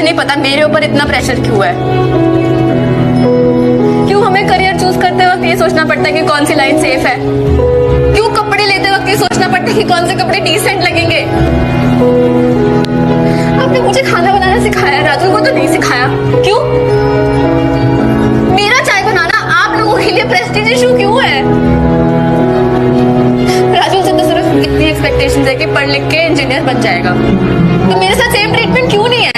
नहीं पता मेरे ऊपर इतना प्रेशर क्यों है। क्यों हमें करियर चूज करते वक्त ये सोचना पड़ता है कि कौन सी लाइन सेफ है। क्यों कपड़े लेते वक्त ये सोचना पड़ता है कि कौन से कपड़े डिसेंट लगेंगे। आपने मुझे खाना बनाना सिखाया, राजू को तो नहीं सिखाया। क्यों? मेरा चाय बनाना आप लोगों के लिए प्रेस्टीज इशू क्यों है? राजू से तो सिर्फ इतनी एक्सपेक्टेशंस है कि पढ़ लिख के इंजीनियर बन जाएगा, तो मेरे साथ सेम ट्रीटमेंट क्यों नहीं है?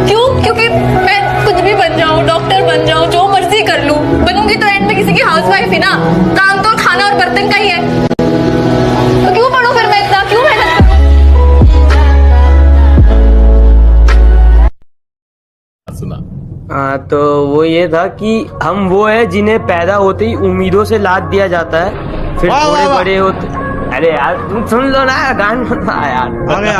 क्यों? क्योंकि मैं कुछ भी बन जाऊं, डॉक्टर बन जाऊं, जो मर्जी कर लूं, बनूंगी तो एंड में किसी की हाउसवाइफ ही ना। काम तो खाना और बर्तन का ही है, तो क्यों पढ़ूं फिर मैं इतना, क्यों मेहनत करूं? सुना। हाँ, तो वो ये था कि हम वो है जिन्हें पैदा होते ही उम्मीदों से लाद दिया जाता है, फिर वाह, थोड़े वाह, वाह। बड़े होते। अरे यार तुम सुन लो ना, गाना यार। आगे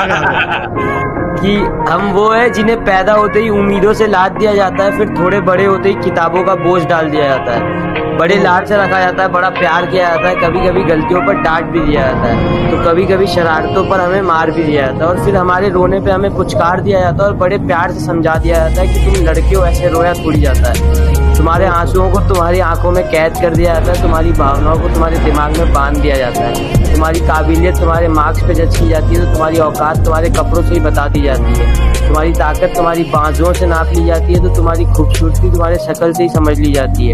कि हम वो है जिन्हें पैदा होते ही उम्मीदों से लाद दिया जाता है, फिर थोड़े बड़े होते ही किताबों का बोझ डाल दिया जाता है। बड़े लाड से रखा जाता है, बड़ा प्यार किया जाता है, कभी कभी गलतियों पर डांट भी दिया जाता है, तो कभी कभी शरारतों पर हमें मार भी दिया जाता है, और फिर हमारे रोने पे हमें पुचकार दिया जाता है और बड़े प्यार से समझा दिया जाता है कि तुम लड़के हो, ऐसे रोया थोड़ी जाता है। तुम्हारे आंसुओं को तुम्हारी आंखों में कैद कर दिया जाता है, तुम्हारी भावनाओं को तुम्हारे दिमाग में बांध दिया जाता है, तुम्हारी काबिलियत तुम्हारे मार्क्स पे जज की जाती है, तो तुम्हारी औकात तुम्हारे कपड़ों से ही बता दी जाती है, तुम्हारी ताकत तुम्हारी बाजुओं से नाप ली जाती है, तो तुम्हारी खूबसूरती तुम्हारे शक्ल से ही समझ ली जाती है,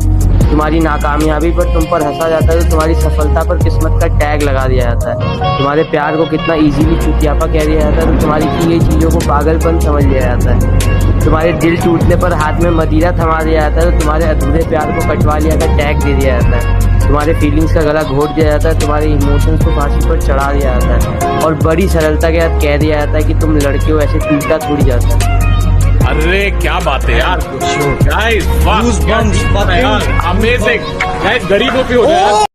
तुम्हारी नाकामयाबी पर तुम पर हंसा जाता है, तो तुम्हारी सफलता पर किस्मत का टैग लगा दिया जाता है, तुम्हारे प्यार को कितना इजीली चुतियापा कह दिया जाता है, तो तुम्हारी की गई चीज़ों को पागलपन समझ लिया जाता है, तुम्हारे दिल टूटने पर हाथ में मदिरा थमा दिया जाता है, तो तुम्हारे अधूरे प्यार को कटवा लिया का टैग दे दिया जाता है, तुम्हारे फीलिंग्स का गला घोट दिया जाता है, तुम्हारे इमोशंस को फांसी पर चढ़ा दिया जाता है, और बड़ी सरलता के साथ कह दिया जाता है कि तुम लड़के हो, ऐसे टूटा थोड़ी जाता है। अरे क्या बात है यार, गाइस वाह, Goosebumps, यार अमेजिंग, गाइस गरीबों पे हो जाए।